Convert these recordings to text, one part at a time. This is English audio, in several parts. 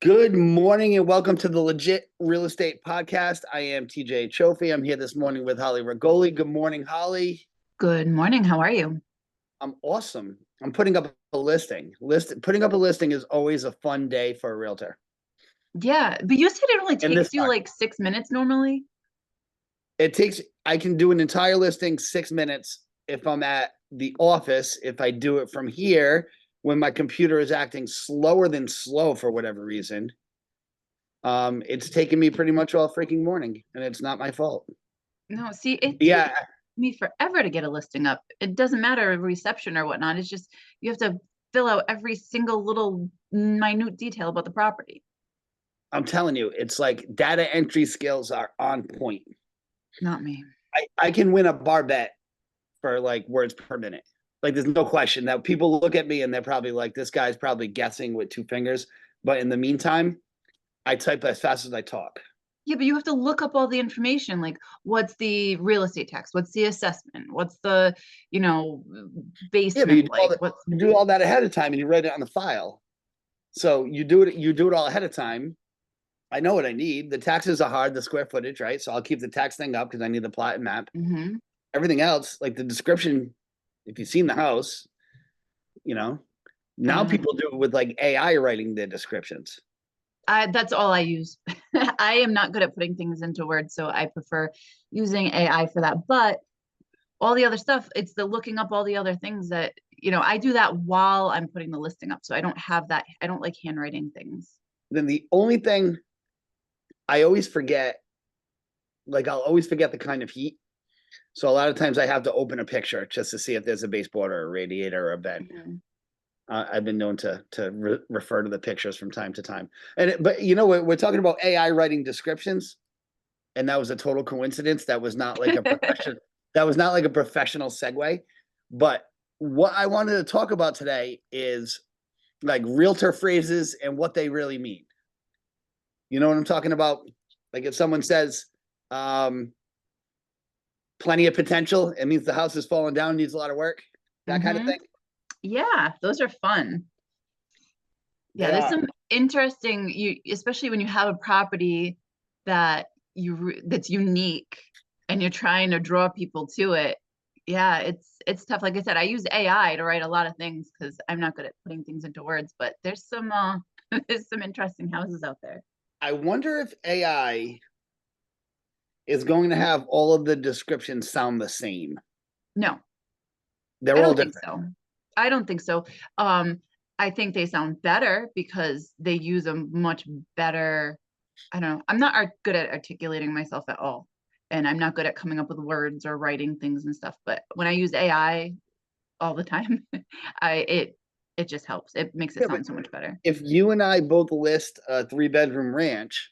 Good morning and welcome to the Legit Real Estate Podcast. I am TJ Chofi. I'm here this morning with Holly Regoli. Good morning, Holly. Good morning. How are you? I'm awesome. I'm putting up a listing. Putting up a listing is always a fun day for a realtor. Yeah, but you said it only In this takes you market, like 6 minutes normally. I can do an entire listing 6 minutes if I'm at the office. If I do it from here, when my computer is acting slower than slow for whatever reason, it's taken me pretty much all freaking morning, and it's not my fault. No, see, it takes Yeah, me forever to get a listing up. It doesn't matter reception or whatnot. It's just you have to fill out every single little minute detail about the property. I'm telling you, it's like data entry skills are on point. Not me. I can win a bar bet for like words per minute. Like there's no question that people look at me and they're probably like, this guy's probably guessing with two fingers. But in the meantime, I type as fast as I talk. Yeah, but you have to look up all the information, like what's the real estate tax? What's the assessment? What's the, you know, Yeah, but basement like? What's you do all that ahead of time and you write it on the file. So you do it all ahead of time. I know what I need. The taxes are hard, the square footage, right? So I'll keep the tax thing up because I need the plot and map. Mhm. Everything else, like the description, if you've seen the house, you know, now Uh, people do it with like AI writing their descriptions. that's all I use. I am not good at putting things into words, so I prefer using AI for that. But all the other stuff, it's the looking up all the other things that, I do that while I'm putting the listing up. So I don't have that. I don't like handwriting things. Then the only thing I always forget, like I'll always forget the kind of heat. So a lot of times I have to open a picture just to see if there's a baseboard or a radiator or a vent. Mhm. I've been known to refer to the pictures from time to time. But you know we're talking about AI writing descriptions, and that was a total coincidence. That was not like a profession. That was not like a professional segue. But what I wanted to talk about today is like realtor phrases and what they really mean. You know what I'm talking about? Like if someone says, um, plenty of potential, it means the house is falling down, needs a lot of work, that kind of Hmm. thing. Yeah, those are fun. Yeah, They there's are. some interesting, especially when you have a property that that's unique and you're trying to draw people to it. Yeah, it's tough. Like I said, I use AI to write a lot of things because I'm not good at putting things into words, but there's some there's some interesting houses out there. I wonder if AI is going to have all of the descriptions sound the same. No, They're I all don't think different. so. I don't think so. Um, I think they sound better because they use a much better, I don't know. I'm not good at articulating myself at all. And I'm not good at coming up with words or writing things and stuff. But when I use AI all the time, I it just helps. It makes it Yeah, but sound so much better. if you and I both list a 3 bedroom ranch,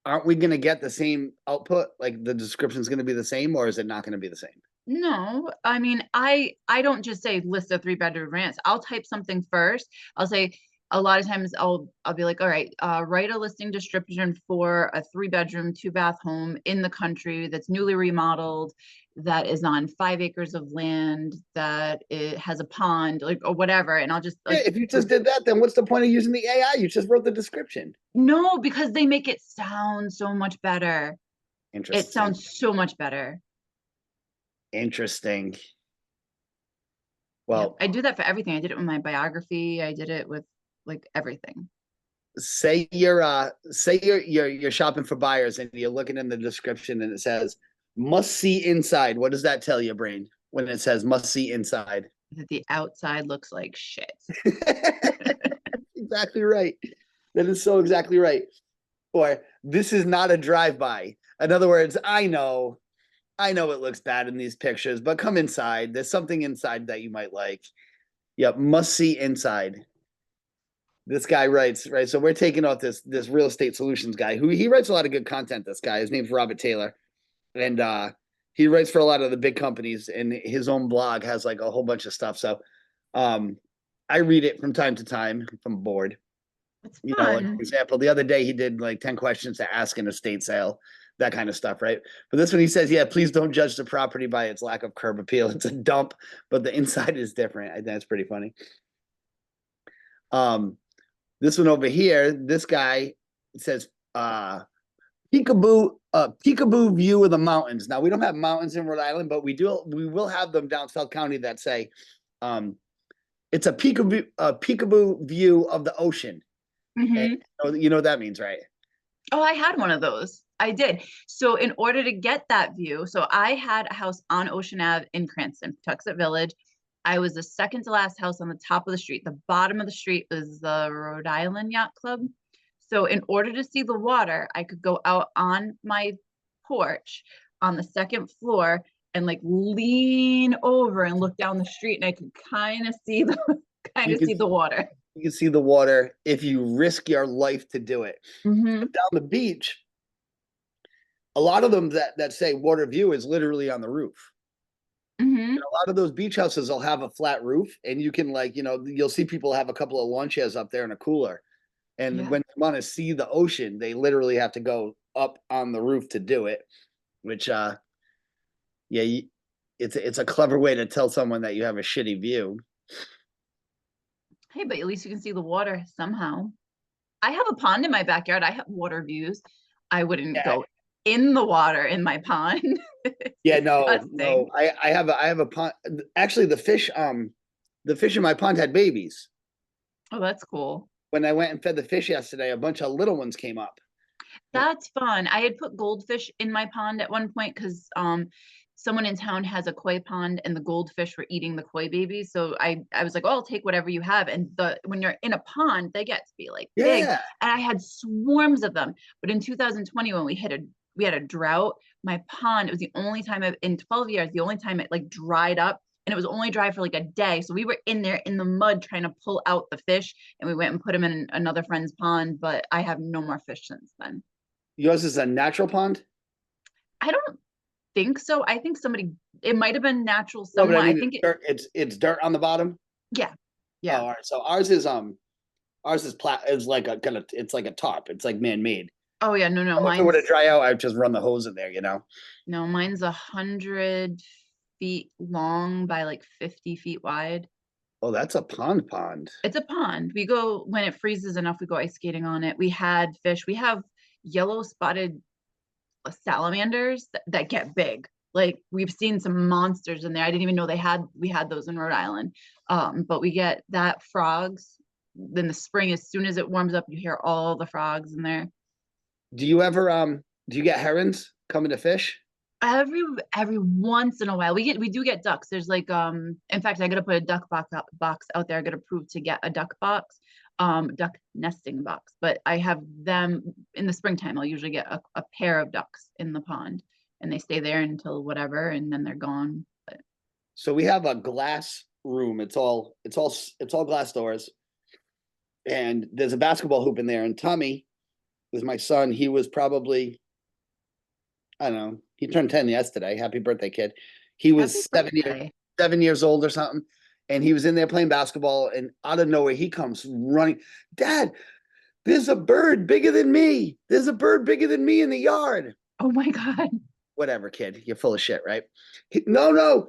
aren't we going to get the same output? Like the description is going to be the same, or is it not going to be the same? No, I mean, I don't just say list of three-bedroom rants. I'll type something first. I'll say a lot of times I'll be like, all right, write a listing description for a three-bedroom, two-bath home in the country that's newly remodeled, that is on 5 acres of land, that it has a pond, like or whatever. And I'll just Yeah, like if you just did that, then what's the point of using the AI? You just wrote the description. no, because they make it sound so much better. It Interesting. sounds so much better. Interesting. Yep. Well, I do that for everything. I did it with my biography. I did it with like everything. say you're shopping for buyers and you're looking in the description and it says must see inside. What does that tell your brain when it says must see inside? That the outside looks like shit. Exactly right. That is so exactly right. Or this is not a drive-by. In other words, I know it looks bad in these pictures, but come inside. There's something inside that you might like. Yep, must see inside. This guy writes, right? So we're taking off this real estate solutions guy who he writes a lot of good content. This guy, his name's Robert Taylor, and he writes for a lot of the big companies, and his own blog has like a whole bunch of stuff. So um, I read it from time to time if I'm bored. It's You know, like for fun. example, the other day he did like 10 questions to ask an estate sale, that kind of stuff, right? But this one he says, yeah, please don't judge the property by its lack of curb appeal. It's a dump, but the inside is different. I think that's pretty funny. Um, This one over here, this guy says peekaboo, peekaboo view of the mountains. Now we don't have mountains in Rhode Island, but we will have them down South County that say um it's a peekaboo view of the ocean. And Hmm. you know what that means, right? Oh, I had one of those. I did. So in order to get that view, so I had a house on Ocean Ave in Cranston, Tuxet Village. I was the second to last house on the top of the street. The bottom of the street was the Rhode Island Yacht Club. So in order to see the water, I could go out on my porch on the second floor and like lean over and look down the street, and I could kind of see the kind You of can see the water. you can see the water if you risk your life to do it. Hmm. Down the beach, a lot of them that say water view is literally on the roof. Hmm. A lot of those beach houses will have a flat roof, and you can you'll see people have a couple of lawn chairs up there and a cooler. And Yeah. when they want to see the ocean, they literally have to go up on the roof to do it. Which yeah, it's a clever way to tell someone that you have a shitty view. Hey, but at least you can see the water somehow. I have a pond in my backyard. I have water views. I wouldn't Yeah, go in the water in my pond. It's yeah, no, disgusting. no. I have a pond. Actually, the fish in my pond had babies. Oh, that's cool. When I went and fed the fish yesterday, a bunch of little ones came up. That's fun. I had put goldfish in my pond at one point because someone in town has a koi pond and the goldfish were eating the koi babies. So I was like, oh, I'll take whatever you have. And when you're in a pond, they get to be like big. Yeah. And I had swarms of them. But in 2020, when we had a drought, my pond, it was the only time in 12 years, the only time it like dried up. And it was only dry for like a day. So we were in there in the mud trying to pull out the fish. And we went and put them in another friend's pond. But I have no more fish since then. Yours is a natural pond? I don't think so. I think it might have been natural No, but I somewhat. I mean it's think it, dirt. It's dirt on the bottom. yeah, Oh, yeah. all right. So ours is like a kind of it's like a top. It's like man made. Oh, yeah. No, no, So if it were to dry out, I'd just run the hose in there. mine's 100 feet long by like 50 feet wide. Oh, that's a pond. It's a pond. We go when it freezes enough, we go ice skating on it. We had fish. We have yellow spotted salamanders that get big. Like we've seen some monsters in there. I didn't even know we had those in Rhode Island. But we get that frogs in the spring. As soon as it warms up, you hear all the frogs in there. Do you ever do you get herons coming to fish? Every once in a while, we do get ducks. There's like in fact, I gotta put a box out there. I got approved to get a duck box, duck nesting box. But I have them in the springtime. I'll usually get a pair of ducks in the pond, and they stay there until whatever, and then they're gone. But So we have a glass room. It's all glass doors, and there's a basketball hoop in there. And Tommy was my son. He was probably I don't know. He turned 10 yesterday. Happy birthday, kid. He happy was 7 years birthday! 7 years old or something. And he was in there playing basketball, and out of nowhere he comes running. Dad, there's a bird bigger than me. There's a bird bigger than me in the yard. Oh my God! Whatever, kid. You're full of shit, right? No.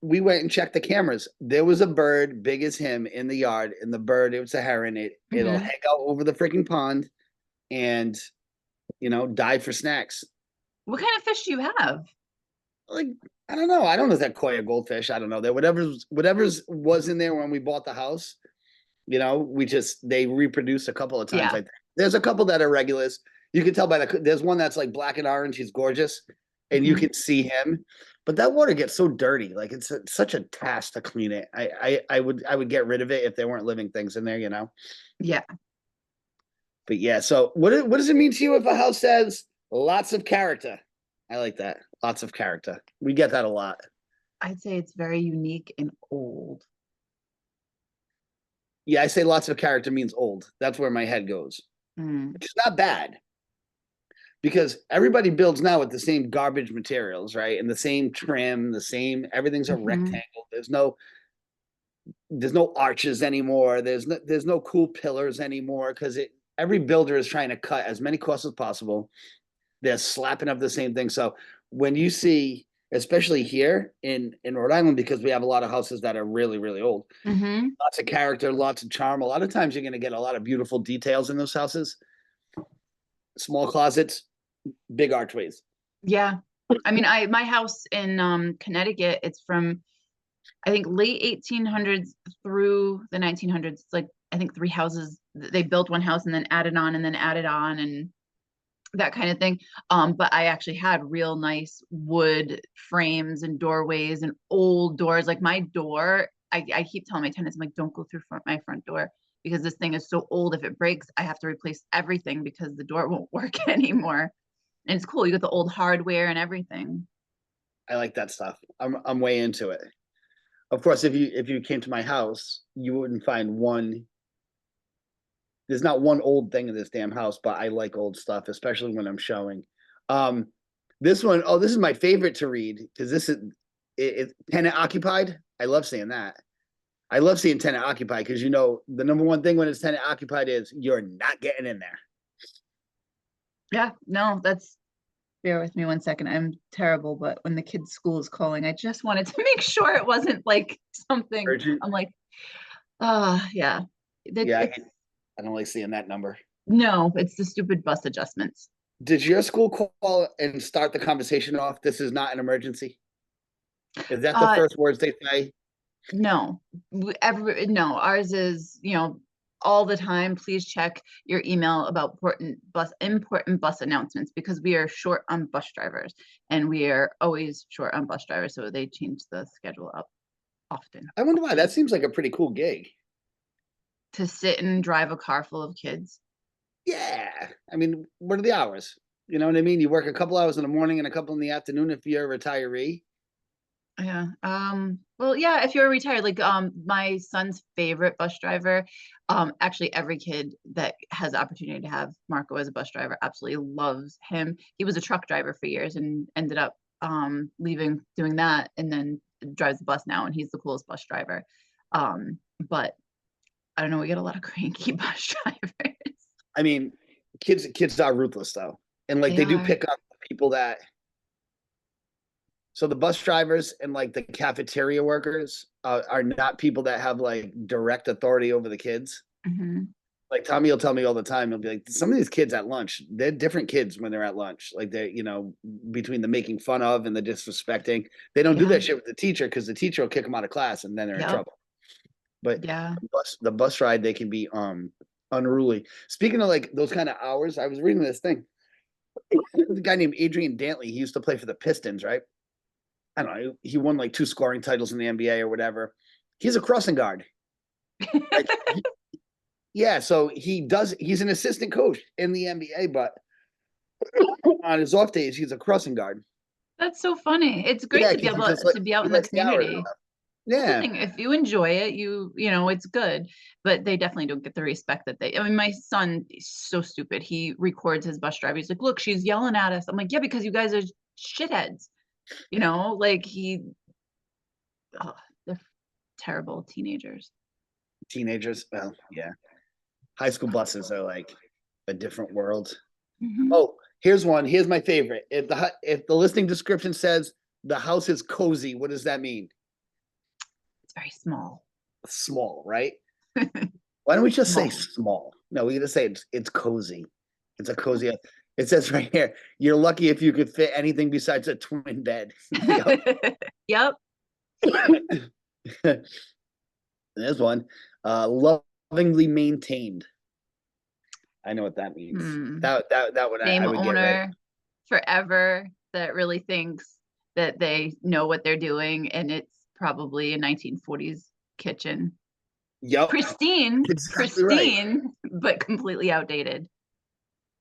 We went and checked the cameras. There was a bird big as him in the yard, and the bird, it was a heron. It'll Mhm. hang out over the freaking pond and die for snacks. What kind of fish do you have? Like, I don't know. I don't know if that koi or goldfish. I don't know. That whatever's was in there when we bought the house, they reproduce a couple of times. Yeah, I think there's a couple that are regulars. You can tell by there's one that's like black and orange. He's gorgeous, and you mhm. can see him. But that water gets so dirty. Like it's such a task to clean it. I would get rid of it if there weren't living things in there. Yeah. But yeah. So what does it mean to you if a house says lots of character? I like that. Lots of character. We get that a lot. I'd say it's very unique and old. Yeah, I say lots of character means old. That's where my head goes, Mm. which is not bad because everybody builds now with the same garbage materials, right? And the same trim, the same everything's a Hmm. rectangle. There's no arches anymore. There's no cool pillars anymore because every builder is trying to cut as many costs as possible. They're slapping up the same thing. So when you see especially here in Rhode Island, because we have a lot of houses that are really, really old. Mm-hmm. Lots of character, lots of charm. A lot of times you're going to get a lot of beautiful details in those houses. Small closets, big archways. Yeah. I mean, my house in Connecticut, it's from I think late 1800s through the 1900s. It's like I think three houses. They built one house and then added on and then added on and that kind of thing. But I actually had real nice wood frames and doorways and old doors. Like my door, I keep telling my tenants, I'm like, don't go through my front door because this thing is so old. If it breaks, I have to replace everything because the door won't work anymore. And it's cool. You get the old hardware and everything. I like that stuff. I'm way into it. Of course, if you came to my house, you wouldn't find one. There's not one old thing in this damn house, but I like old stuff, especially when I'm showing. Um, this one, oh, this is my favorite to read because this is it's tenant occupied. I love seeing that. I love seeing tenant occupied because you know the number one thing when it's tenant occupied is you're not getting in there. Yeah, no, that's bear with me one second. I'm terrible, but when the kids' school is calling, I just wanted to make sure it wasn't like something. Urgent. I'm like, yeah. Yeah, It's I don't like seeing that number. no, it's the stupid bus adjustments. Did your school call and start the conversation off? This is not an emergency. Is that the Uh, first words they say? no, no, ours is, all the time. Please check your email about important bus announcements because we are short on bus drivers and we are always short on bus drivers. So they change the schedule up often I wonder why. That seems like a pretty cool gig. to sit and drive a car full of kids. Yeah. I mean, what are the hours? You know what I mean? You work a couple hours in the morning and a couple in the afternoon if you're a retiree. Yeah. Well, yeah, if you're retired, like my son's favorite bus driver, actually every kid that has the opportunity to have Marco as a bus driver absolutely loves him. He was a truck driver for years and ended up leaving doing that and then drives the bus now and he's the coolest bus driver. But I don't know, we get a lot of cranky bus drivers. I mean, kids are ruthless though. And like They they do are. pick up people that so the bus drivers and like the cafeteria workers are not people that have like direct authority over the kids. Mhm. Like Tommy will tell me all the time, he'll be like, some of these kids at lunch, they're different kids when they're at lunch. Like they're, between the making fun of and the disrespecting, they don't do Yeah. that shit with the teacher because the teacher will kick them out of class and then they're in Yep. trouble. But Yeah. the bus ride, they can be unruly. Speaking of like those kind of hours, I was reading this thing. The guy named Adrian Dantley, he used to play for the Pistons, right? I don't know. He won like 2 scoring titles in the NBA or whatever. He's a crossing guard. Like, yeah, so he's an assistant coach in the NBA, but on his off days, he's a crossing guard. That's so funny. It's great Yeah, to be because able to be out he in the likes the hours. community. That's the Yeah, thing. If you enjoy it, it's good. But they definitely don't get the respect that I mean, my son is so stupid. He records his bus driver. He's like, look, she's yelling at us. I'm like, yeah, because you guys are shitheads. Like oh, they're terrible teenagers. teenagers. Well, yeah, high school buses are like a different world. Mhm. Oh, here's one. Here's my favorite. If the listing description says the house is cozy, what does that mean? It's very small. Small, right? Why don't we just say Small. small? No, we gotta say it's cozy. It's a cozy. It says right here, you're lucky if you could fit anything besides a twin bed. Yep. There's one. Lovingly maintained. I know what that means. Hmm. That would I Same would get ready. owner forever that really thinks that they know what they're doing and it's probably a 1940s kitchen. Yep, Pristine, exactly right. pristine, but completely outdated.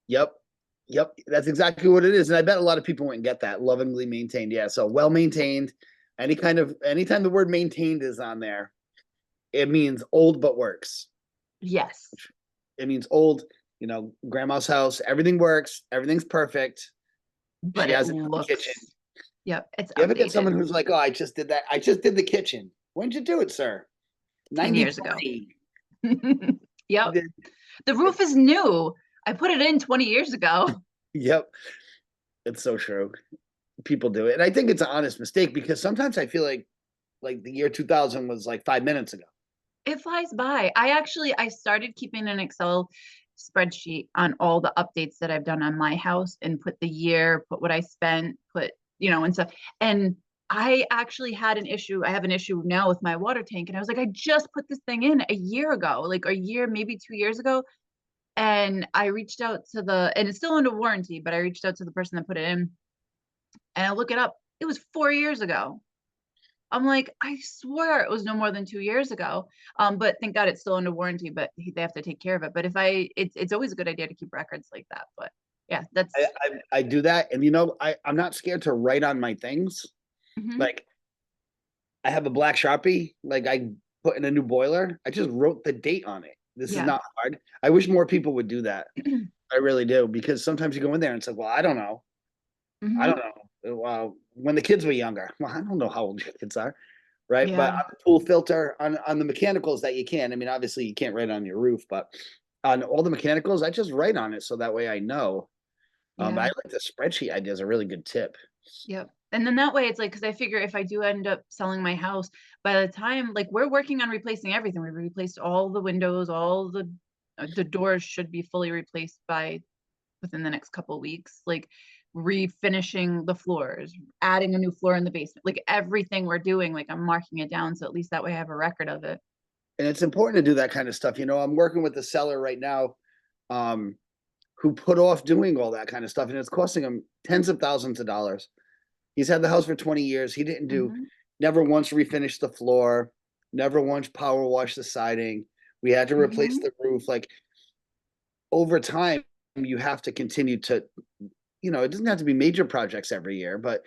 Yep, yep. That's exactly what it is, and I bet a lot of people wouldn't get that. Lovingly maintained, yeah. So well maintained. Anytime the word maintained is on there, it means old but works. Yes, It means old. Grandma's house, everything works, everything's perfect. but She it has a new kitchen. looks, yep, it's You ever get someone outdated. who's like, "Oh, I just did that. I just did the kitchen." When did you do it, sir? 10 years ago. 1920. Yep. The roof is new. I put it in 20 years ago. Yep. It's so true. people do it. And I think it's an honest mistake because sometimes I feel like the year 2000 was like 5 minutes ago. It flies by. I started keeping an Excel spreadsheet on all the updates that I've done on my house and put the year, put what I spent, put, and stuff. And I actually had an issue. I have an issue now with my water tank. And I was like, I just put this thing in a year ago, like a year, maybe 2 years ago. And I reached out to and it's still under warranty, but I reached out to the person that put it in and I look it up. It was 4 years ago. I'm like, I swear it was no more than 2 years ago. But thank God it's still under warranty, but they have to take care of it. But it's always a good idea to keep records like that. But yeah, that's I do that. And I'm not scared to write on my things. mhm. Like I have a black Sharpie, like I put in a new boiler. I just wrote the date on it. This is Yeah. not hard. I wish more people would do that. I really do, because sometimes you go in there and it's like, well, I don't know. I don't Mhm. know. When the kids were younger, well, I don't know how old your kids are, right? But Yeah. on the pool filter, on the mechanicals that you can, I mean, obviously you can't write on your roof, but on all the mechanicals, I just write on it so that way I know. But I Yeah. like the spreadsheet idea is a really good tip. Yep. And then that way it's like, because I figure if I do end up selling my house, by the time like we're working on replacing everything, we replaced all the windows, all the doors should be fully replaced by within the next couple of weeks. Like refinishing the floors, adding a new floor in the basement, like everything we're doing, like I'm marking it down. So at least that way I have a record of it. And it's important to do that kind of stuff. I'm working with a seller right now, um, who put off doing all that kind of stuff, and it's costing him tens of thousands of dollars. He's had the house for 20 years. He didn't Mhm. never once refinish the floor, never once power wash the siding. We had to replace Mhm. the roof. Like over time, you have to continue to, it doesn't have to be major projects every year, but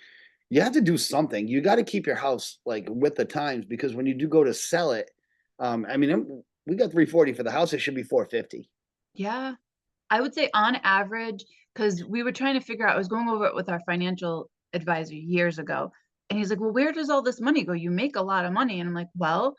you have to do something. You got to keep your house like with the times, because when you do go to sell it, I mean, we got 340 for the house. It should be 450. Yeah. I would say on average, because we were trying to figure out, I was going over it with our financial advisor years ago. And he's like, well, where does all this money go? You make a lot of money. And I'm like, well,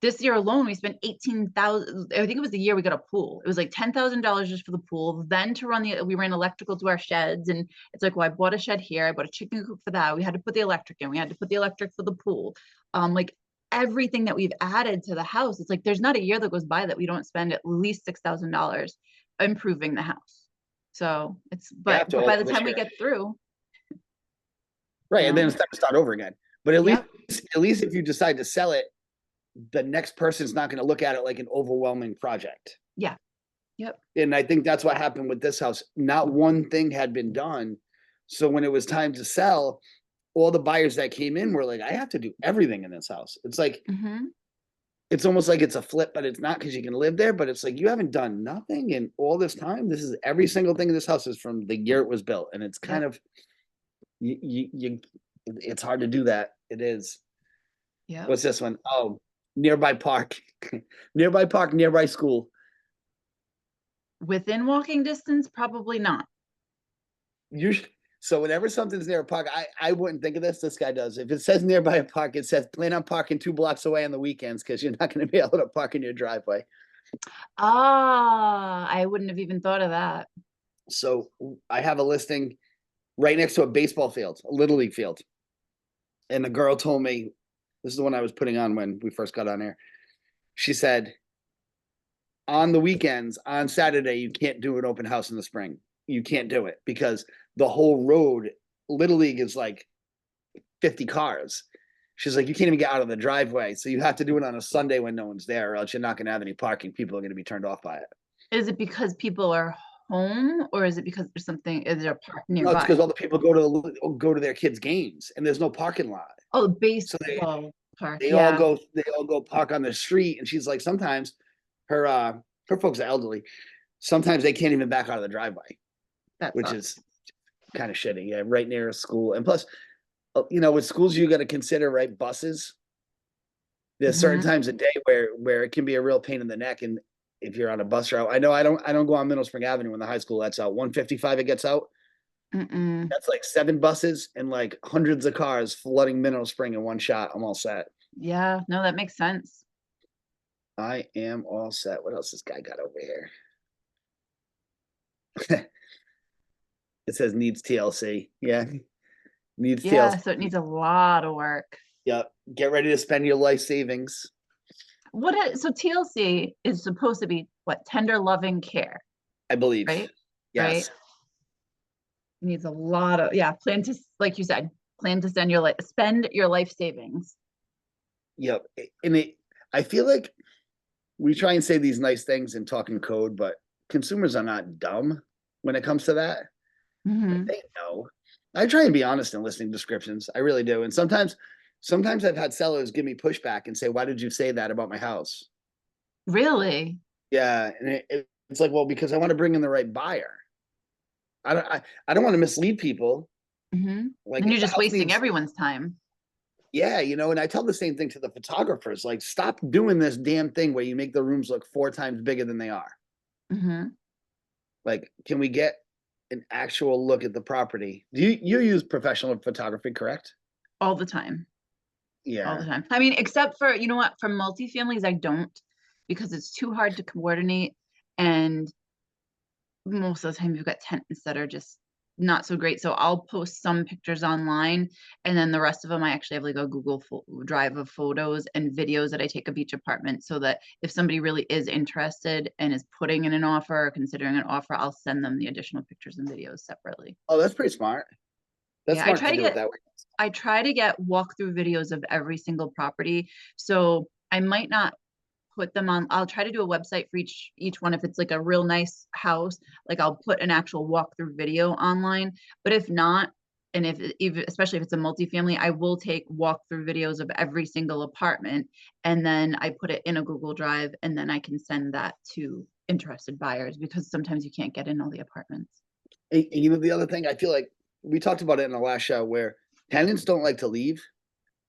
this year alone, we spent 18,000. I think it was the year we got a pool. It was like $10,000 just for the pool. Then to run we ran electrical to our sheds. And it's like, well, I bought a shed here. I bought a chicken coop for that. We had to put the electric in. We had to put the electric for the pool. Like everything that we've added to the house, it's like there's not a year that goes by that we don't spend at least $6,000 improving the house. So You have to but all by the this time we year. get through, Right. And then it's time to start over again. But yep, at least if you decide to sell it, the next person's not going to look at it like an overwhelming project. yeah, yep, And I think that's what happened with this house. Not one thing had been done. So when it was time to sell, all the buyers that came in were like, I have to do everything in this house. It's like, hmm, it's almost like it's a flip, but it's not, because you can live there. But it's like, you haven't done nothing in all this time. This is every single thing in this house is from the year it was built. And it's kind yep, of, it's hard to do that. It is. yep. What's this one? Oh, nearby park, nearby park, nearby school. Within walking distance, probably not. You so whenever something's near a park, I wouldn't think of this. This guy does. If it says nearby a park, it says plan on parking 2 blocks away on the weekends, because you're not going to be able to park in your driveway. Ah, I wouldn't have even thought of that. So I have a listing right next to a baseball field, a little league field, and the girl told me, this is the one I was putting on when we first got on air. She said, on the weekends, on Saturday, you can't do an open house in the spring. You can't do it because the whole road, Little League is like 50 cars. She's like, you can't even get out of the driveway. So you have to do it on a Sunday when no one's there, or else you're not going to have any parking. People are going to be turned off by it. Is it because people are home or is it because there's something, is there a park No, it's nearby? because all the people go to their kids' games, and there's no parking lot. Oh, So they baseball park. they all Yeah, go they all go park on the street. And she's like, sometimes her her folks are elderly. Sometimes they can't even back out of the driveway, that which sucks. is kind of shitty. Yeah, right near a school. And plus, with schools, you got to consider, right, buses. There's certain Hmm. times a day where it can be a real pain in the neck. And if you're on a bus route, I know I don't go on Middle Spring Avenue when the high school lets out. 155 it gets out. Mm-mm. That's like 7 buses and like hundreds of cars flooding Mineral Spring in one shot. I'm all set. Yeah, no, that makes sense. I am all set. What else this guy got over here? It says needs TLC. Yeah. Needs Yeah, TLC. so it needs a lot of work. Yep. Get ready to spend your life savings. So TLC is supposed to be what? Tender loving care, I believe. right? Right? Yes. Needs a lot of, yeah, plan to, like you said, plan to spend your life savings. Yep. And I feel like we try and say these nice things and talk in code, but consumers are not dumb when it comes to that. Like, Hmm. they know. I try and be honest in listing descriptions. I really do. And sometimes I've had sellers give me pushback and say, "Why did you say that about my house?" Really? Yeah, and it's like, well, because I want to bring in the right buyer. I don't want to mislead people. Hmm. Like Then you're if the just house wasting needs, everyone's time. yeah, and I tell the same thing to the photographers. Like, stop doing this damn thing where you make the rooms look 4 times bigger than they are. Hmm. Like, can we get an actual look at the property? Do you use professional photography, correct? All the time. All the Yeah. time. I mean, except for, you know what, for multifamilies, I don't, because it's too hard to coordinate. And most of the time you've got tenants that are just not so great. So I'll post some pictures online, and then the rest of them I actually have like a Drive of photos and videos that I take of each apartment, so that if somebody really is interested and is putting in an offer or considering an offer, I'll send them the additional pictures and videos separately. Oh, that's pretty smart. That's Yeah, I smart try to to do it get that way. I try to get walkthrough videos of every single property. So I might not put them on. I'll try to do a website for each one. If it's like a real nice house, like I'll put an actual walkthrough video online. But if not, and especially if it's a multifamily, I will take walkthrough videos of every single apartment, and then I put it in a Google Drive, and then I can send that to interested buyers, because sometimes you can't get in all the apartments. And the other thing, I feel like we talked about it in the last show where tenants don't like to leave.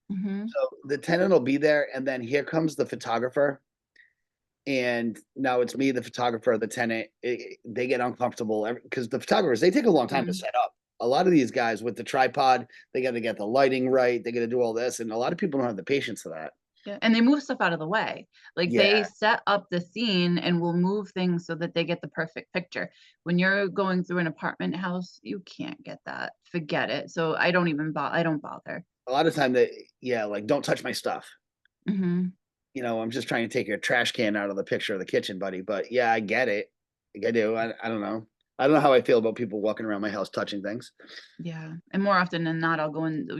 Hmm. So the tenant will be there, and then here comes the photographer. And now it's me, the photographer, the tenant. They get uncomfortable because the photographers, they take a long time to Hmm. set up. A lot of these guys with the tripod, they got to get the lighting right. They got to do all this. And a lot of people don't have the patience for that. Yeah, and they move stuff out of the way. Like they Yeah. set up the scene and will move things so that they get the perfect picture. When you're going through an apartment house, you can't get that. Forget it. So I don't bother. A lot of time yeah, like, don't touch my stuff. Hmm. I'm just trying to take your trash can out of the picture of the kitchen, buddy. But yeah, I get it. Like, I do. I don't know. I don't know how I feel about people walking around my house touching things. Yeah. And more often than not,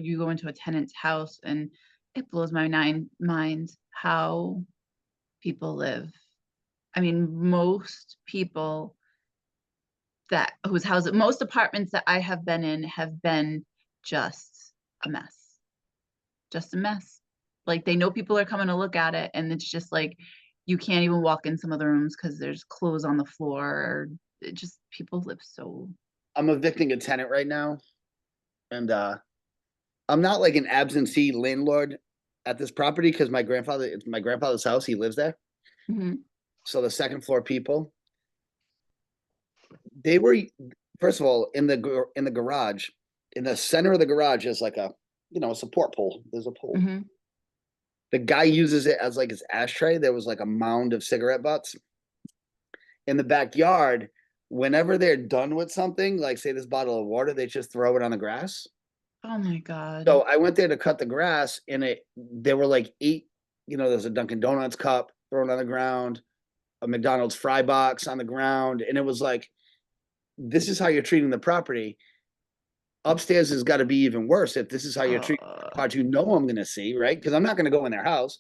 you go into a tenant's house, and it blows my mind how people live. I mean, most people most apartments that I have been in have been just a mess. Just a mess. Like they know people are coming to look at it, and it's just like you can't even walk in some of the rooms because there's clothes on the floor. Or it just people live so. I'm evicting a tenant right now, and I'm not like an absentee landlord at this property because it's my grandfather's house. He lives there. Mhm. So the second floor people, they were first of all in the garage, in the center of the garage is like a support pole. There's a pole. Mhm. The guy uses it as like his ashtray. There was like a mound of cigarette butts in the backyard. Whenever they're done with something, like say this bottle of water, they just throw it on the grass. Oh my God. So I went there to cut the grass, and there were like 8. There's a Dunkin' Donuts cup thrown on the ground, a McDonald's fry box on the ground, and it was like, this is how you're treating the property. Upstairs has got to be even worse if this is how you're treating the Uh, part I'm going to see, right? Because I'm not going to go in their house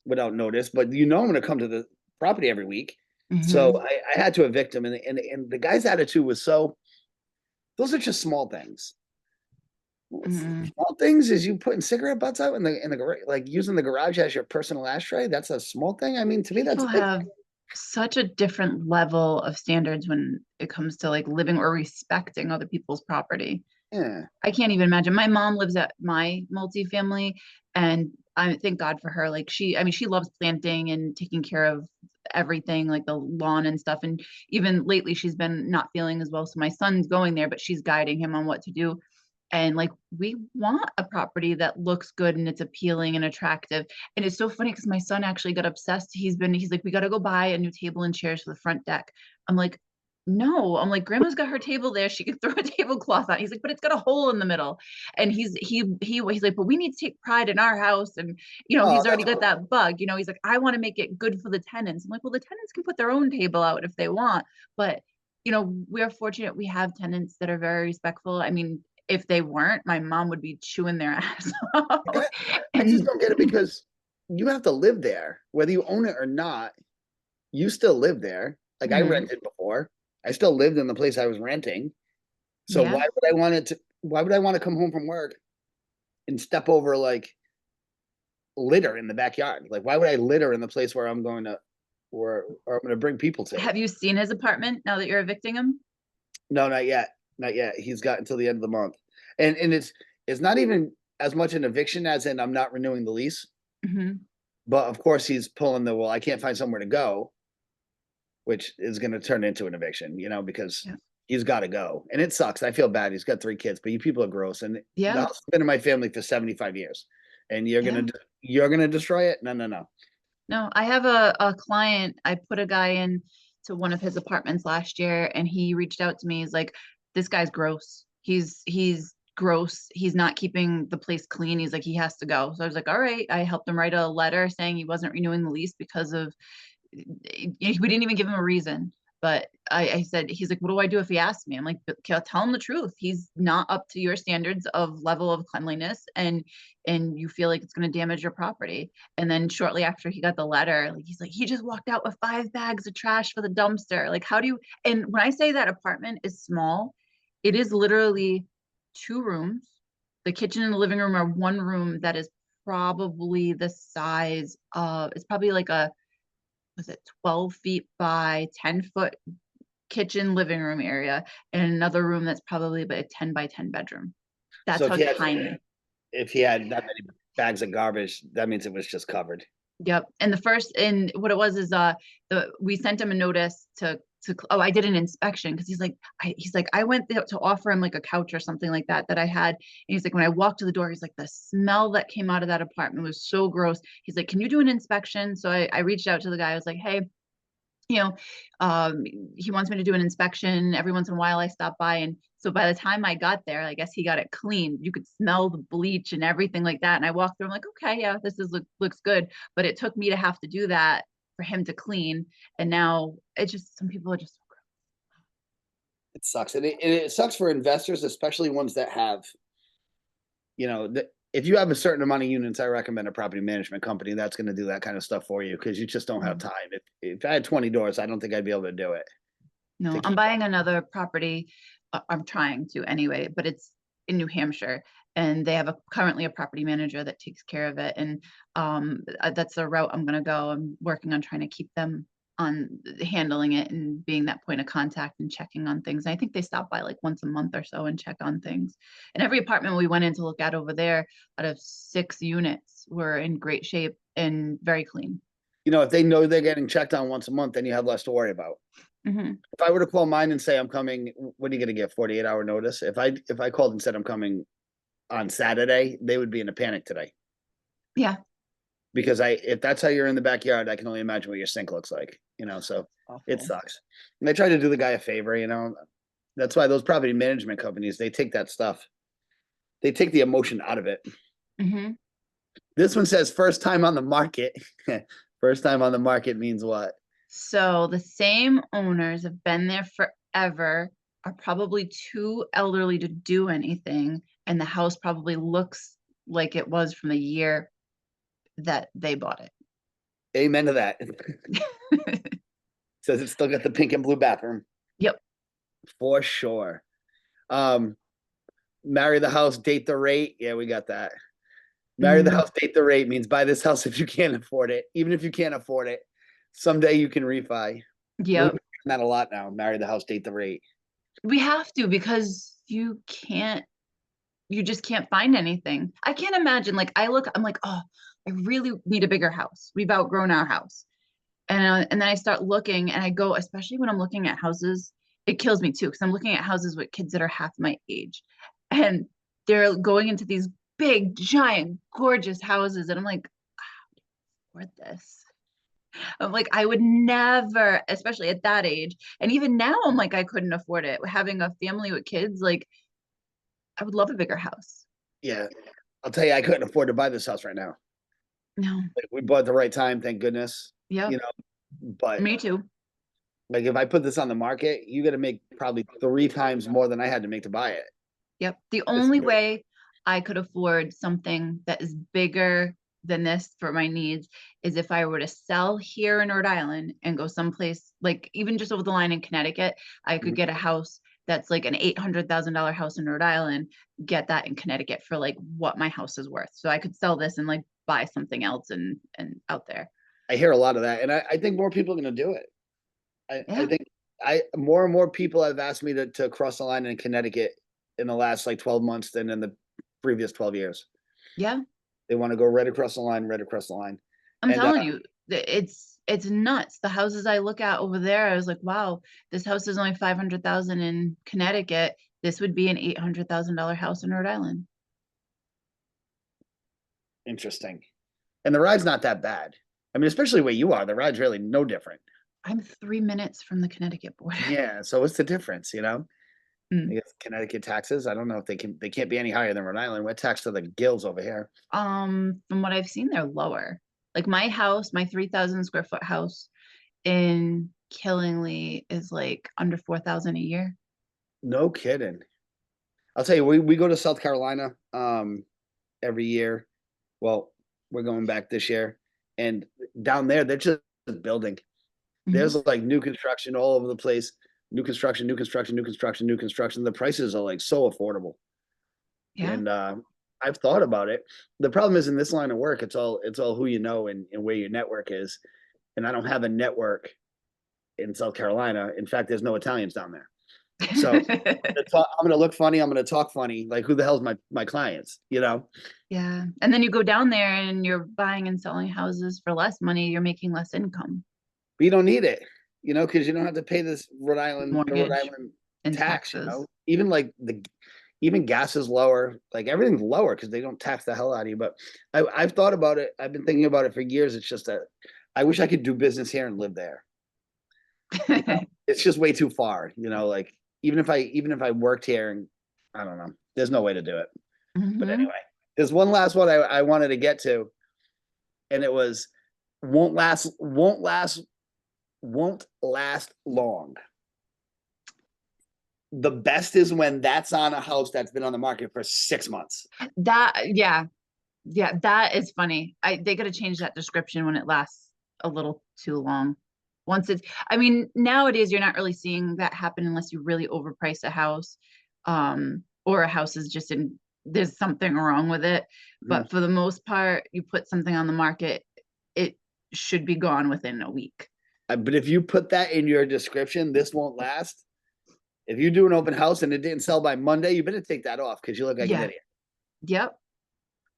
without notice, but I'm going to come to the property every week. So mhm. I had to evict him, and the guy's attitude was those are just small things. Mhm. Small things is you putting cigarette butts out in the garage, like using the garage as your personal ashtray. That's a small thing. I mean, to me, that's People a big have such a different level of standards when it comes to like living or respecting other people's property. thing. Yeah. I can't even imagine. My mom lives at my multifamily, and I thank God for her. Like I mean, she loves planting and taking care of everything, like the lawn and stuff. And even lately, she's been not feeling as well. So my son's going there, but she's guiding him on what to do. And like, we want a property that looks good and it's appealing and attractive. And it's so funny because my son actually got obsessed. He's like, we got to go buy a new table and chairs for the front deck. I'm like, no, I'm like, grandma's got her table there. She can throw a tablecloth on. He's like, but it's got a hole in the middle. And he's like, but we need to take pride in our house. And, Oh, he's already that's got cool. that bug. He's like, I want to make it good for the tenants. I'm like, well, the tenants can put their own table out if they want. But, we're fortunate we have tenants that are very respectful. I mean, if they weren't, my mom would be chewing their ass Like, off. I just And don't get it because you have to live there, whether you own it or not. You still live there. Like I mhm, rented before. I still lived in the place I was renting. So yeah. why would I want to come home from work and step over like litter in the backyard? Like why would I litter in the place where I'm going to or I'm going to bring people to? Have you seen his apartment now that you're evicting him? No, not yet. Not yet. He's got until the end of the month. And it's not even as much an eviction as in I'm not renewing the lease. Hmm. But of course he's pulling the well, I can't find somewhere to go, which is going to turn into an eviction, because Yeah. he's got to go. And it sucks. I feel bad. He's got 3 kids, but you people are gross. And the Yeah. house has been in my family for 75 years. And you're Yeah. gonna you're gonna destroy it? No, no, no. No, I have a client. I put a guy in to one of his apartments last year and he reached out to me. He's like, this guy's gross. He's gross. He's not keeping the place clean. He's like, he has to go. So I was like, all right. I helped him write a letter saying he wasn't renewing the lease because of we didn't even give him a reason. But I said, he's like, what do I do if he asks me? I'm like, tell him the truth. He's not up to your standards of level of cleanliness, and you feel like it's going to damage your property. And then shortly after he got the letter, like he's like, he just walked out with 5 bags of trash for the dumpster. Like, how do you? And when I say that apartment is small, it is literally 2 rooms. The kitchen and the living room are one room that is probably the size of, it's probably like a, was it 12 feet by 10-foot kitchen living room area, and another room that's probably about a 10 by 10 bedroom. So That's how tiny. if he had that many bags of garbage, that means it was just covered. Yep. And what it was is we sent him a notice to oh, I did an inspection because he's like I went there to offer him like a couch or something like that I had. And he's like, when I walked to the door, he's like, the smell that came out of that apartment was so gross. He's like, can you do an inspection? So I reached out to the guy. I was like, hey, you know, um, he wants me to do an inspection. Every once in a while I stop by. And so by the time I got there, I guess he got it cleaned. You could smell the bleach and everything like that. And I walked through, I'm like, okay, yeah, looks good. But it took me to have to do that for him to clean. And now it's just, some people are just, It sucks. And it sucks for investors, especially ones that have, if you have a certain amount of units, I recommend a property management company that's going to do that kind of stuff for you because you just don't have Mhm. time. If I had 20 doors, I don't think I'd be able to do it. No, To I'm keep buying another property. I'm trying to anyway, but it's in New Hampshire, and they have currently a property manager that takes care of it. And that's the route I'm going to go. I'm working on trying to keep them on handling it and being that point of contact and checking on things. And I think they stop by like once a month or so and check on things. And every apartment we went in to look at over there, out of 6 units, were in great shape and very clean. if they know they're getting checked on once a month, then you have less to worry about. Hmm. If I were to call mine and say I'm coming, what are you going to get? 48-hour notice? If I called and said I'm coming on Saturday, they would be in a panic today Yeah. because if that's how you're in the backyard, I can only imagine what your sink looks like. So it Awful. sucks. And I try to do the guy a favor. That's why those property management companies they take that stuff, they take the emotion out of it. Hmm. This one says first time on the market. First time on the market means what? So the same owners have been there forever, are probably too elderly to do anything, and the house probably looks like it was from the year that they bought Amen to that. it. Says it's still got the pink and blue bathroom Yep. for sure. Um, marry the house, date the rate. Yeah, we got that. Marry the Mm, house, date the rate means buy this house if you can't afford it. Even if you can't afford it, someday you can refi. We're doing yep. that a lot now. Marry the house, date the rate. We have to because you just can't find anything. I can't imagine. Like I'm like, oh, I really need a bigger house. We've outgrown our house. And then I start looking and I go, especially when I'm looking at houses, it kills me too, because I'm looking at houses with kids that are half my age. And they're going into these big, giant, gorgeous houses. And I'm like, how do you afford this? I'm like, I would never, especially at that age. And even now, I'm like, I couldn't afford it. Having a family with kids, like, I would love a bigger house. Yeah. I'll tell you, I couldn't afford to buy this house right now. No. Like, we bought at the right time, thank goodness. Yep. You know, but Me too. like if I put this on the market, you got to make probably 3 times more than I had to make to buy it. Yep. The It's only way I could afford something that is bigger than this for my needs is if I were to sell here in Rhode Island and go someplace like even just over the line in Connecticut, I could get a house that's like an $800,000 house in Rhode Island, get that in Connecticut for like what my house is worth. So I could sell this and like buy something else and out there. I hear a lot of that, and I think more people are going to do it. I Yeah. think I more and more people have asked me to cross the line in Connecticut in the last like 12 months than in the previous 12 years. Yeah. They want to go right across the line, right across the line. I'm And telling you, it's nuts. The houses I look at over there, I was like, wow, this house is only 500,000 in Connecticut. This would be an $800,000 house in Rhode Island. interesting. And the ride's not that bad. I mean, especially where you are, the ride's really no different. I'm 3 minutes from the Connecticut border. Yeah. So what's the difference, you know? I Mm. guess Connecticut taxes. I don't know if they can't be any higher than Rhode Island. We're taxed to the gills over here. From what I've seen, they're lower. Like my house, my 3,000 square foot house in Killingly is like under 4,000 a year. No kidding. I'll tell you, we go to South Carolina every year. Well, we're going back this year. And down there, they're just building. There's Mhm. like new construction all over the place. New construction, new construction, new construction, new construction. The prices are like so affordable. Yeah. And I've thought about it. The problem is in this line of work, it's all who you know and where your network is. And I don't have a network in South Carolina. In fact, there's no Italians down there. So I'm gonna look funny. I'm gonna talk funny. Like who the hell's my clients? You know. Yeah. And then you go down there and you're buying and selling houses for less money, you're making less income, But you don't need it. You know, because you don't have to pay this Rhode mortgage Island and tax. You taxes. know, even like even gas is lower. Like everything's lower because they don't tax the hell out of you. But I've thought about it. I've been thinking about it for years. It's just that I wish I could do business here and live there. You know, it's just way too far. You know, like even if I worked here and I don't know, there's no way to do it. But Hmm. anyway, there's one last one I wanted to get to, and it was won't last long. The best is when that's on a house that's been on the market for 6 months. That, yeah, yeah, that is funny. They gotta change that description when it lasts a little too long. Once it's, I mean, nowadays you're not really seeing that happen unless you really overprice a house, or a house is just in, there's something wrong with it. Mhm. But for the most part, you put something on the market, it should be gone within a week. But if you put that in your description, this won't last. If you do an open house and it didn't sell by Monday, you better take that off because you look like an Yeah. idiot. Yep.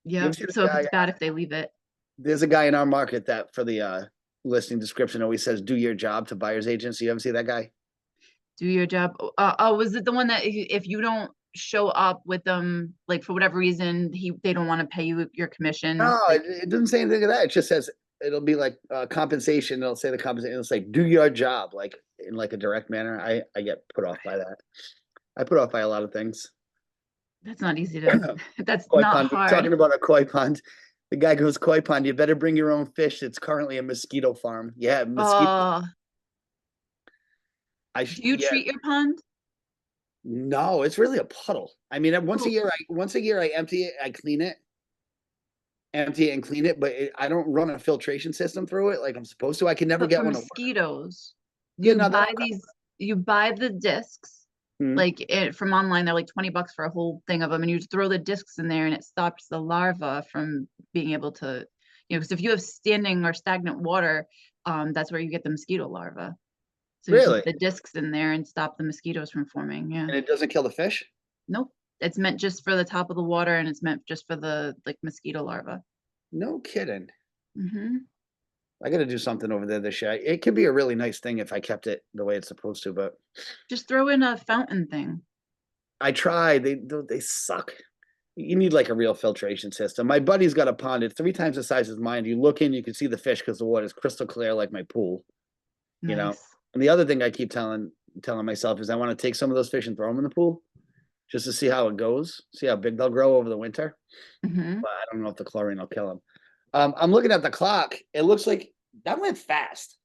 You ever Yep. see the So if guy? it's bad if they leave it. There's a guy in our market that for the listing description always says "Do your job" to buyer's agents. You ever see that guy? Do your job. Oh, was it the one that if you don't show up with them, like for whatever reason, they don't want to pay you your commission? No, Like, it doesn't say anything of that. It just says it'll be like compensation. It'll say the compensation. It'll say "Do your job," like in like a direct manner. I get put off by that. I put off by a lot of things. that's not easy to, that's Koi not pond. We're hard. talking about a koi pond. The guy goes, "Koi pond. You better bring your own fish. It's currently a mosquito farm." Yeah, mosquito. Oh, do you Yeah. treat your pond? No, it's really a puddle. I mean, once a Oh, year, I empty it, I empty it and clean it, but I don't run a filtration system through it like I'm supposed to. I can never but get for one to work. mosquitoes, Yeah, you no, buy that'll come. these, you buy the discs, Mhm. like from online, they're like $20 for a whole thing of them, and you just throw the discs in there and it stops the larva from being able to, because if you have standing or stagnant water, that's where you get the mosquito larva. So you can Really? put the discs in there and stop the mosquitoes from forming. Yeah. And it doesn't kill the fish? Nope. It's meant just for the top of the water and it's meant just for the like mosquito larva. No kidding. Hmm. I got to do something over there this year. It could be a really nice thing if I kept it the way it's supposed to, but Just throw in a fountain thing. I tried. They suck. You need like a real filtration system. My buddy's got a pond. It's 3 times the size as mine. You look in, you can see the fish because the water is crystal clear like my pool. You know. Nice. And the other thing I keep telling myself is I want to take some of those fish and throw them in the pool just to see how it goes, see how big they'll grow over the winter. Hmm. But I don't know if the chlorine will kill them. I'm looking at the clock. It looks like that went fast.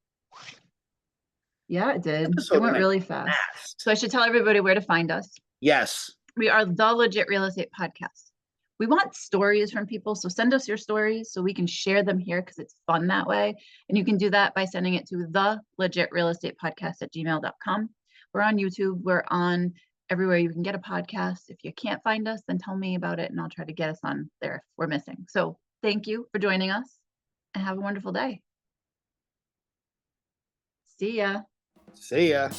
Yeah, it did. It Episode went went really fast. fast. So I should tell everybody where to find us. Yes. We are the Legit Real Estate Podcast. We want stories from people, so send us your stories so we can share them here because it's fun that way. And you can do that by sending it to the Legit Real Estate Podcast at gmail.com. We're on YouTube. We're on everywhere you can get a podcast. If you can't find us, then tell me about it and I'll try to get us on there if we're missing. So thank you for joining us and have a wonderful day. See ya. See ya.